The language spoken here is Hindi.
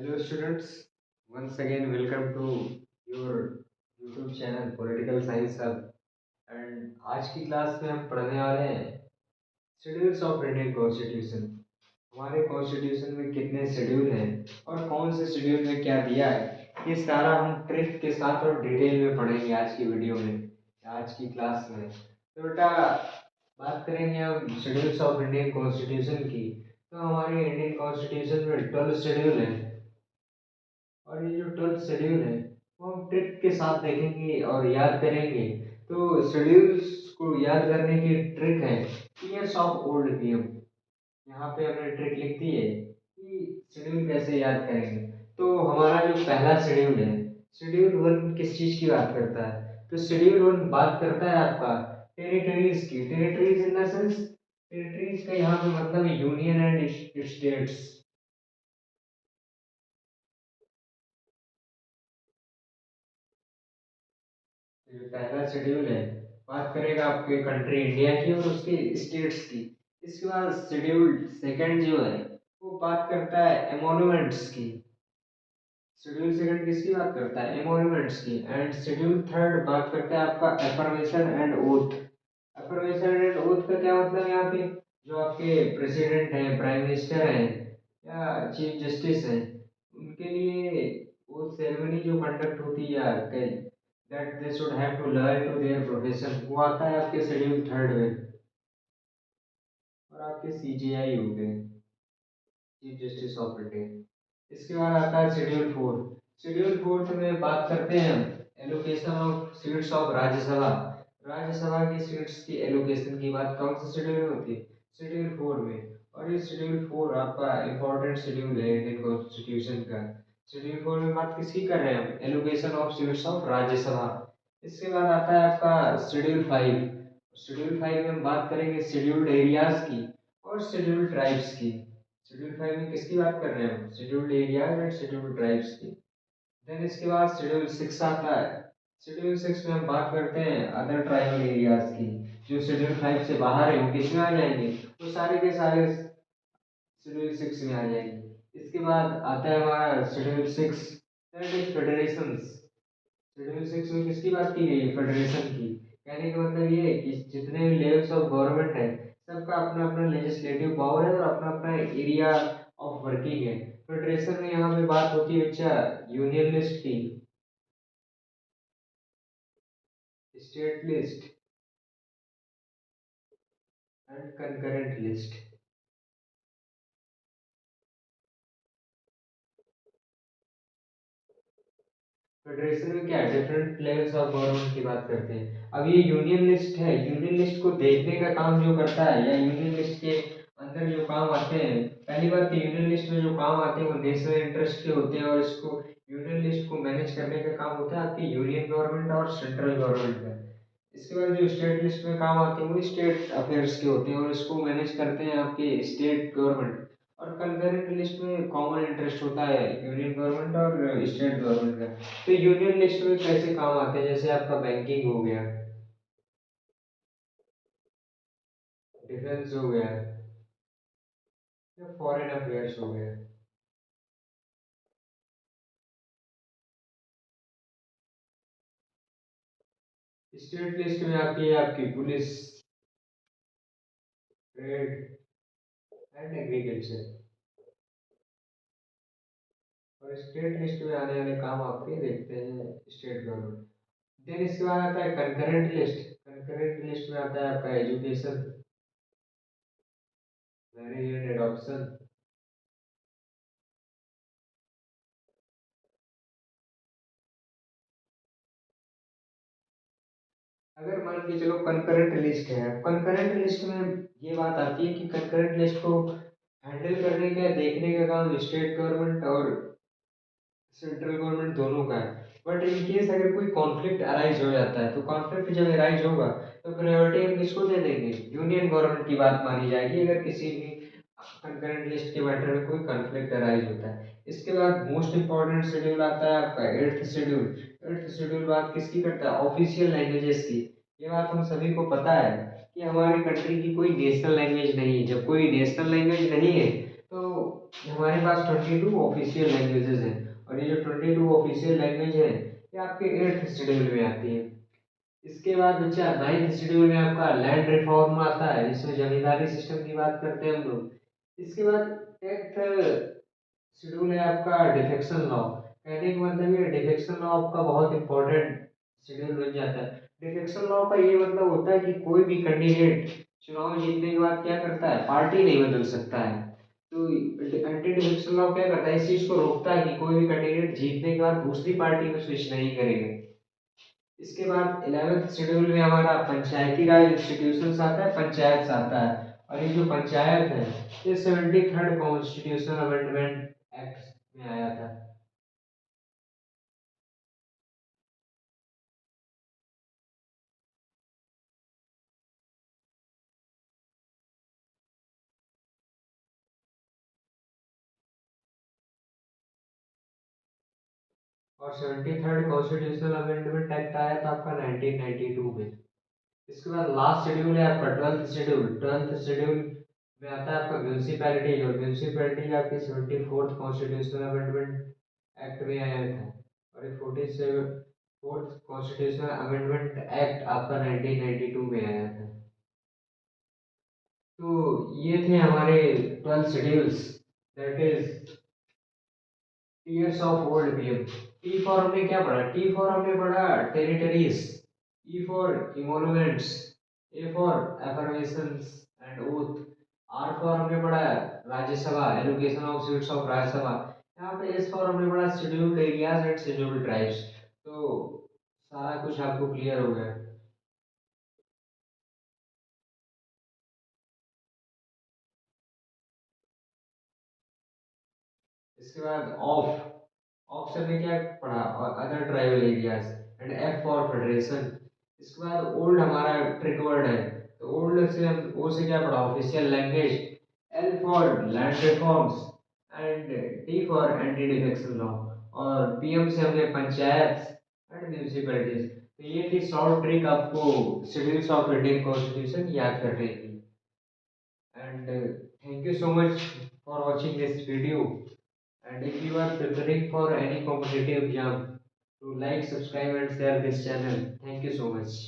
Hello students, once again welcome to your YouTube channel Political Science Hub and आज की क्लास में हम पढ़ने वाले हैं शेड्यूल्स ऑफ इंडियन कॉन्स्टिट्यूशन। हमारे कॉन्स्टिट्यूशन में कितने शेड्यूल हैं और कौन से शेड्यूल में क्या दिया है, ये सारा हम ट्रिक के साथ और डिटेल में पढ़ेंगे आज की वीडियो में, आज की क्लास में। तो बेटा बात करेंगे हम शेड्यूल्स ऑफ इंडियन कॉन्स्टिट्यूशन की। तो हमारे इंडियन कॉन्स्टिट्यूशन में 12 शेड्यूल हैं और ये जो 12 शेड्यूल है वो हम ट्रिक के साथ देखेंगे और याद करेंगे। तो शेड्यूल्स को याद करने की ट्रिक है ईयर्स ऑफ ओल्ड पीएम। यहाँ पे हमने ट्रिक लिख दी है कि शेड्यूल कैसे याद करेंगे। तो हमारा जो पहला शेड्यूल है, शेड्यूल वन किस चीज की बात करता है? तो शेड्यूल वन बात करता है आपका टेरिटरीज की। Territories in the sense, territories का यहाँ पे मतलब यूनियन एंड स्टेट्स। जो पहला शेड्यूल है बात करेगा आपके कंट्री इंडिया की और उसके स्टेट्स की। इसके बाद शेड्यूल सेकंड जो है वो बात करता है एमोन्यूमेंट्स की। शेड्यूल सेकंड किसकी बात करता है? एमोन्यूमेंट्स की। एंड शेड्यूल थर्ड बात करता है आपका affirmation and oath. Affirmation and oath का क्या मतलब है? यहाँ पे जो आपके प्रेसिडेंट हैं, प्राइम मिनिस्टर हैं या चीफ जस्टिस हैं, उनके लिए ओथ सेरेमनी जो कंडक्ट होती है that they should have to learn to their profession, वो आता है आपके शेड्यूल थर्ड में। और आपके सीजीआई हो गए, चीफ जस्टिस ऑफ इंडिया। इसके बाद आता है शेड्यूल फोर्थ। शेड्यूल फोर्थ में बात करते हैं हम allocation of seats of Rajya Sabha. Rajya Sabha की सीट्स की एलोकेशन की बात कौन से शेड्यूल में होती है? शेड्यूल फोर में। और ये शेड्यूल फोर आपका इंपॉर्टेंट शेड्यूल है इंडियन कॉन्स्टिट्यूशन का। शेड्यूल फोर में बात किसकी कर रहे हैं हम? Allocation of seats of Rajya Sabha. इसके बाद आता है आपका शेड्यूल फाइव। शेड्यूल फाइव में हम बात करेंगे शेड्यूल्ड एरियाज की और शेड्यूल्ड ट्राइब्स की। शेड्यूल फाइव में किसकी बात कर रहे हैं हम? Scheduled areas and scheduled tribes की। देन इसके बाद शेड्यूल सिक्स आता है। शेड्यूल सिक्स में हम बात करते हैं अदर ट्राइबल एरियाज की। जो शेड्यूल फाइव से बाहर है वो किसमें आ जाएंगे? वो सारे के सारे शेड्यूल सिक्स में आ जाएंगे। इसके बाद आता है हमारा schedule six, that is federations. Schedule six में किसकी बात की गई है? फेडरेशन की। कहने का मतलब ये है कि जितने भी लेवल्स ऑफ गवर्नमेंट है सबका अपना अपना लेजिस्लेटिव पावर है और अपना अपना एरिया ऑफ वर्किंग है। फेडरेशन में यहाँ पे बात होती है बच्चा यूनियन लिस्ट की, state list and concurrent list. Federation में क्या है? डिफरेंट लेवल्स ऑफ गवर्नमेंट की बात करते हैं। अब ये यूनियन लिस्ट है, यूनियन लिस्ट को देखने का काम जो करता है या यूनियन लिस्ट के अंदर जो काम आते हैं, पहली बात तो यूनियन लिस्ट में जो काम आते हैं वो नेशनल इंटरेस्ट के होते हैं और इसको यूनियन लिस्ट को मैनेज करने का काम होता है आपकी यूनियन गवर्नमेंट और सेंट्रल गवर्नमेंट का। इसके बाद जो स्टेट लिस्ट में काम आते हैं वो स्टेट अफेयर्स के होते हैं और इसको मैनेज करते हैं आपके स्टेट गवर्नमेंट। और कंकरेंट लिस्ट में कॉमन इंटरेस्ट होता है यूनियन गवर्नमेंट और स्टेट गवर्नमेंट का। तो यूनियन लिस्ट में कैसे काम आते हैं? जैसे आपका बैंकिंग हो गया, डिफेंस हो गया या फॉरेन अफेयर्स हो गया। स्टेट लिस्ट में आती है आपकी पुलिस, ट्रेड एंड एग्रीकल्चर। और स्टेट लिस्ट में आने वाले काम आपके देखते हैं स्टेट गवर्नमेंट। देन इसके बाद आता है कंकरेंट लिस्ट। कंकरेंट लिस्ट में आता है आपका एजुकेशन, मैरिज एंड एडॉप्शन। अगर मान के चलो कंकरेंट लिस्ट है, कंकरेंट लिस्ट में ये बात आती है कि कंकरेंट लिस्ट को हैंडल करने का, देखने का काम स्टेट गवर्नमेंट और सेंट्रल गवर्नमेंट दोनों का है। बट इन केस अगर कोई कॉन्फ्लिक्ट अराइज हो जाता है तो कॉन्फ्लिक्ट जब अराइज होगा तो प्रायोरिटी हम किसको दे देंगे? यूनियन गवर्नमेंट की बात मानी जाएगी अगर किसी भी कंकरेंट लिस्ट के मैटर में कोई कॉन्फ्लिक्ट अराइज होता है। इसके बाद मोस्ट इंपॉर्टेंट शेड्यूल आता है आपका एट्थ शेड्यूल। एट्थ शेड्यूल बात किसकी करता है? ऑफिशियल लैंग्वेजेस की। ये बात हम सभी को पता है कि हमारी कंट्री की कोई नेशनल लैंग्वेज नहीं है। जब कोई नेशनल लैंग्वेज नहीं है तो हमारे पास 22 ऑफिशियल लैंग्वेजेस हैं, और ये जो 22 ऑफिशियल लैंग्वेज है ये आपके 8th शेड्यूल में आती है। इसके बाद बच्चा 9th शेड्यूल में आपका लैंड रिफॉर्म आता है, जिसमें जमींदारी सिस्टम की बात करते हैं हम लोग। इसके बाद 10th शेड्यूल है आपका डिफेक्शन लॉ। कहने का मतलब ये डिफेक्शन लॉ आपका बहुत इंपॉर्टेंट शेड्यूल बन जाता है। डिफेक्शन लॉ का ये मतलब होता है कि कोई भी कैंडिडेट चुनाव जीतने के बाद क्या करता है, पार्टी नहीं बदल सकता है। तो एंटी डिफेक्शन लॉ क्या करता है, इस चीज को रोकता है कि कोई भी कैंडिडेट जीतने के बाद दूसरी पार्टी में स्विच नहीं करेगा। इसके बाद 11th शेड्यूल में हमारा पंचायती राज इंस्टीट्यूशंस आता है, पंचायत आता है। और ये जो पंचायत है ये 73rd कॉन्स्टिट्यूशनल अमेंडमेंट एक्ट में आया था। और 73rd कॉन्स्टिट्यूशनल अमेंडमेंट एक्ट आया था आपका 1992 में। इसके बाद लास्ट शेड्यूल है आपका 12th शेड्यूल में आता है आपका म्यूनिसिपैलिटी, और म्यूनिसिपैलिटी आपकी 74th कॉन्स्टिट्यूशनल अमेंडमेंट एक्ट में आया था। और ये 44th कॉन्स्टिट्यूशनल अमेंडमेंट एक्ट आपका 1992 में आया था। तो ये थे हमारे 12 schedules, that is tears of old PM. T for हमने क्या पढ़ा, टी फॉर हमने पढ़ा territories, E for emoluments, A for affirmations and oath, R for हमने पढ़ा Rajya Sabha, allocation of seats of Rajya Sabha. यहाँ पे एस फॉर हमने पढ़ा scheduled areas and scheduled tribes. तो सारा कुछ आपको क्लियर हो गया। इसके बाद ऑफ से हमने क्या पढ़ा, और other tribal areas, and F for federation. इसके बाद ओल्ड हमारा ट्रिक वर्ड है, तो ओल्ड से हम ओ से क्या पढ़ा, official language, L for land reforms, and T for anti defection law, और पीएम से हमने पंचायत एंड म्यूनिसिपैलिटीज। तो ये थी शॉर्ट ट्रिक आपको शेड्यूल्स ऑफ इंडियन कॉन्स्टिट्यूशन याद करने की। And thank you so much for watching this video. And if you are preparing for any competitive exam, to like, subscribe and share this channel. Thank you so much.